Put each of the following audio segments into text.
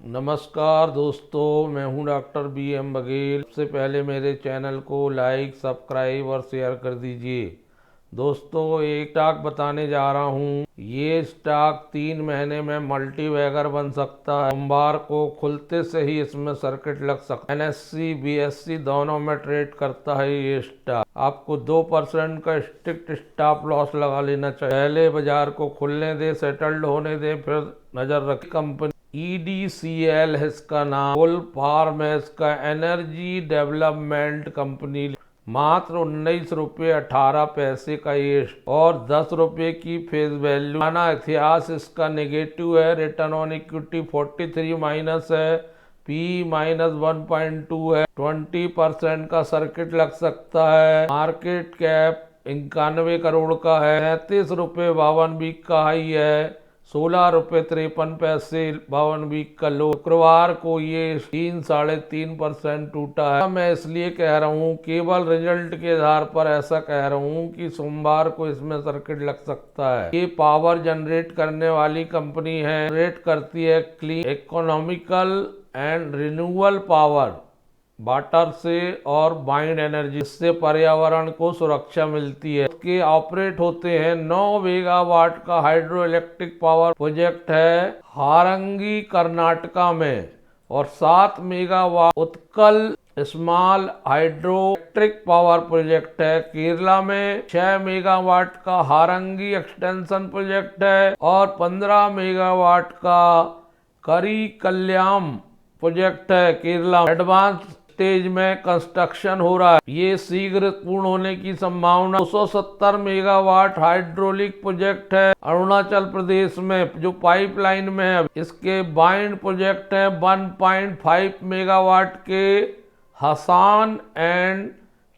नमस्कार दोस्तों, मैं हूं डॉक्टर BM बघेल। सबसे पहले मेरे चैनल को लाइक, सब्सक्राइब और शेयर कर दीजिए। दोस्तों, एक स्टॉक बताने जा रहा हूं। ये स्टॉक 3 महीने में मल्टी बैगर बन सकता है। सोमवार को खुलते से ही इसमें सर्किट लग सकता है। NSE, BSE दोनों में ट्रेड करता है ये स्टॉक। आपको 2% का स्ट्रिक्ट स्टॉप लॉस लगा लेना चाहिए। पहले बाजार को खुलने दे, सेटल्ड होने दे, फिर नजर रखें। कंपनी EDCL है इसका नाम। फुल फॉर्म है इसका एनर्जी डेवलपमेंट कंपनी। मात्र 19 रुपये 18 पैसे का ये और 10 रुपये की फेस वैल्यू। पुराना इतिहास इसका नेगेटिव है। रिटर्न ऑन इक्विटी 43 माइनस है। P -1.2 है। 20% का सर्किट लग सकता है। मार्केट कैप 91 करोड़ का है। 37 रुपये 52 वीक का हाई है। 16 रुपये 53 पैसे 52 वीक का लो। शुक्रवार को ये 3-3.5% टूटा है। मैं इसलिए कह रहा हूँ, केवल रिजल्ट के आधार पर ऐसा कह रहा हूँ कि सोमवार को इसमें सर्किट लग सकता है। ये पावर जनरेट करने वाली कंपनी है। जनरेट करती है clean, economical and renewable power water से और वाइंड एनर्जी। इससे पर्यावरण को सुरक्षा मिलती है। इसके ऑपरेट होते हैं 9 मेगावाट का हाइड्रो इलेक्ट्रिक पावर प्रोजेक्ट है हारंगी कर्नाटका में, और 7 megawatt Utkal small hydro electric power project है केरला में। 6 मेगावाट का हारंगी एक्सटेंशन प्रोजेक्ट है और 15 मेगावाट का करी कल्याम प्रोजेक्ट है केरला। एडवांस स्टेज में कंस्ट्रक्शन हो रहा है। ये शीघ्र पूर्ण होने की संभावना। 270 मेगावाट हाइड्रोलिक प्रोजेक्ट है अरुणाचल प्रदेश में, जो पाइपलाइन में है। इसके बाइंड प्रोजेक्ट है 1.5 मेगावाट के हसान एंड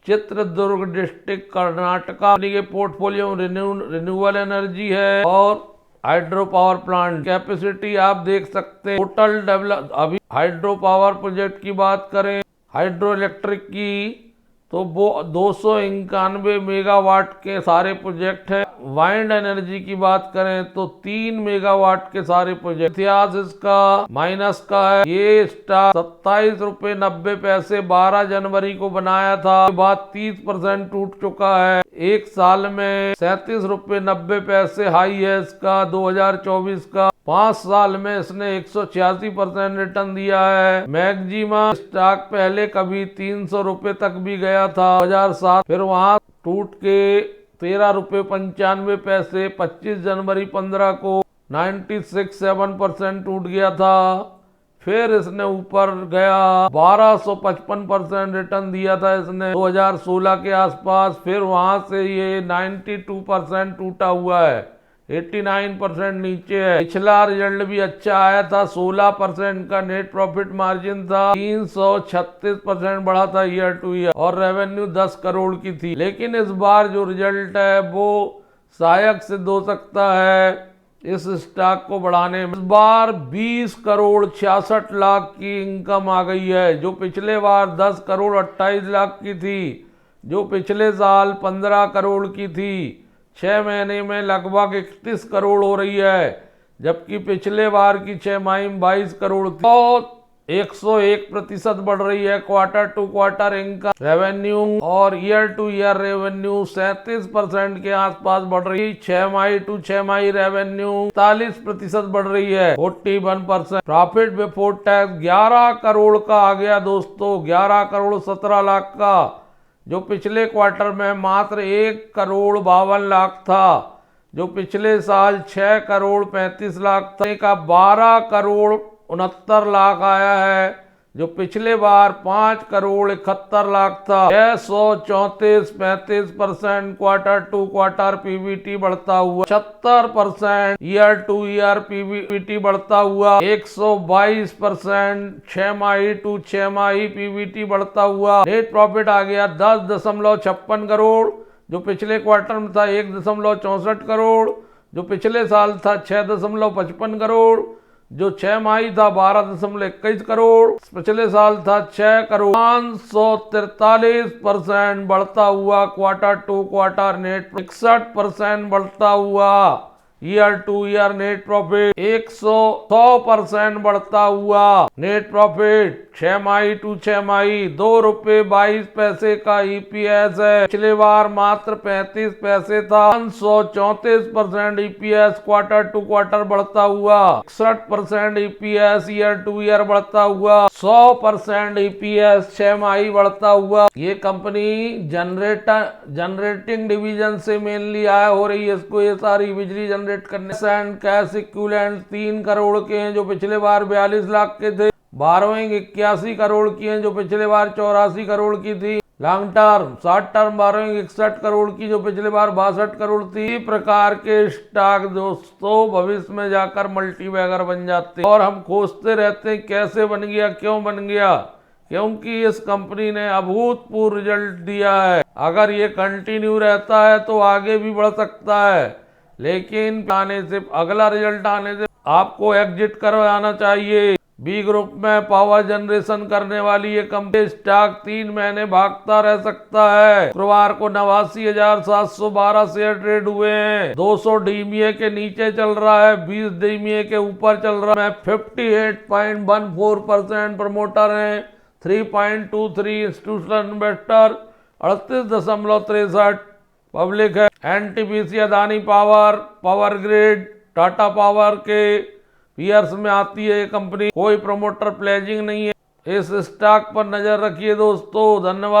चित्रदुर्ग डिस्ट्रिक्ट कर्नाटका के पोर्टफोलियो रिन्यूएबल एनर्जी है और हाइड्रो पावर प्लांट कैपेसिटी आप देख सकते हैं। टोटल डेवलप अभी हाइड्रो पावर प्रोजेक्ट की बात करें, हाइड्रो इलेक्ट्रिक की, तो वो 291 मेगावाट के सारे प्रोजेक्ट हैं। वाइंड एनर्जी की बात करें तो 3 मेगावाट के सारे प्रोजेक्ट। इतिहास इसका माइनस का है। ये स्टॉक 27 रुपये 90 पैसे 12 जनवरी को बनाया था। उसके बाद 30% टूट चुका है। एक साल में 37 रुपये 90 पैसे हाई है इसका 2024 का। 5 साल में इसने 186% रिटर्न दिया है। मैक्सिमम स्टॉक पहले कभी 300 रुपये तक भी गया था 2007, फिर वहां टूट के 13 रुपये 95 पैसे 25 जनवरी 15 को 96.7% टूट गया था। फिर इसने ऊपर गया 1255% रिटर्न दिया था इसने 2016 के आसपास। फिर वहां से ये 92% टूटा हुआ है, 89% नीचे है। पिछला रिजल्ट भी अच्छा आया था, 16% का नेट प्रॉफिट मार्जिन था, 336% बढ़ा था ईयर टू ईयर, और रेवेन्यू 10 करोड़ की थी। लेकिन इस बार जो रिजल्ट है वो सहायक सिद्ध हो सकता है इस स्टॉक को बढ़ाने में। इस बार 20 करोड़ 66 लाख की इनकम आ गई है, जो पिछले बार 10 करोड़ 28 लाख की थी, जो पिछले साल 15 करोड़ की थी। 6 महीने में लगभग 31 करोड़ हो रही है, जबकि पिछले बार की 6 माही 22 करोड़ थी। तो 101% बढ़ रही है quarter to quarter income revenue, और ईयर टू ईयर रेवेन्यू 37% के आसपास बढ़ रही है। 6 माही टू 6 माही रेवेन्यू 40% बढ़ रही है, 41%। प्रॉफिट बिफोर टैक्स 11 करोड़ का आ गया दोस्तों, 11 करोड़ 17 लाख का, जो पिछले क्वार्टर में मात्र 1 करोड़ 52 लाख था, जो पिछले साल 6 करोड़ 35 लाख था का 12 करोड़ 69 लाख आया है, जो पिछले बार 5 करोड़ 71 लाख था। 634-35% क्वार्टर टू क्वार्टर पीबीटी बढ़ता हुआ, 76% ईयर टू ईयर पीबीटी बढ़ता हुआ, 122% 6 माही टू 6 माही पीबीटी बढ़ता हुआ। नेट प्रॉफिट आ गया 10.56 करोड़, जो पिछले क्वार्टर में था 1.64 करोड़, जो पिछले साल था 6.55 करोड़, जो 6 माही था 12.21 करोड़, पिछले साल था 6 करोड़। 543% बढ़ता हुआ क्वार्टर टू क्वार्टर नेट, 61% बढ़ता हुआ year to year net profit 100% बढ़ता हुआ नेट प्रॉफिट 6 टू 6 ₹2.22 का ईपीएस है। पिछले बार मात्र 35 पैसे था। 534% ईपीएस क्वार्टर टू क्वार्टर बढ़ता हुआ, 61% ईपीएस ईयर टू ईयर बढ़ता हुआ, 100% ईपीएस 6 बढ़ता हुआ। ये कंपनी जनरेटिंग डिवीजन से मेनली हो रही है। इसको ये सारी बिजली जनरेट करने एंड कैश इक्विवेलेंट 3 करोड़ के हैं जो पिछले बार 42 लाख के थे। बारोइंग 81 करोड़ की हैं जो पिछले बार 84 करोड़ की थी। Long term short term burrowing 61 crore की जो पिछले बार 62 करोड़ थी। इसी प्रकार के स्टॉक दोस्तों भविष्य में जाकर मल्टीबैगर बन जाते हैं और हम खोजते रहते हैं कैसे बन गया, क्यों बन गया, क्योंकि इस कंपनी ने अभूतपूर्व रिजल्ट दिया है। अगर ये कंटिन्यू रहता है तो आगे भी बढ़ सकता है, लेकिन अगला रिजल्ट आने से आपको एग्जिट करवाना चाहिए। बी ग्रुप में पावर जनरेशन करने वाली ये कंपनी स्टॉक 3 महीने भागता रह सकता है। शुक्रवार को 89,712 शेयर ट्रेड हुए हैं। 200 डीमीए के नीचे चल रहा है, 20 डीमीए के ऊपर चल रहा है। 58.14% प्रमोटर हैं, 3.23 इंस्टीट्यूशनल इन्वेस्टर, 38.63 पब्लिक है। NTPC, Adani power, power grid, Tata power के पीयर्स में आती है ये कंपनी। कोई प्रमोटर प्लेजिंग नहीं है। इस स्टॉक पर नजर रखिए दोस्तों। धन्यवाद।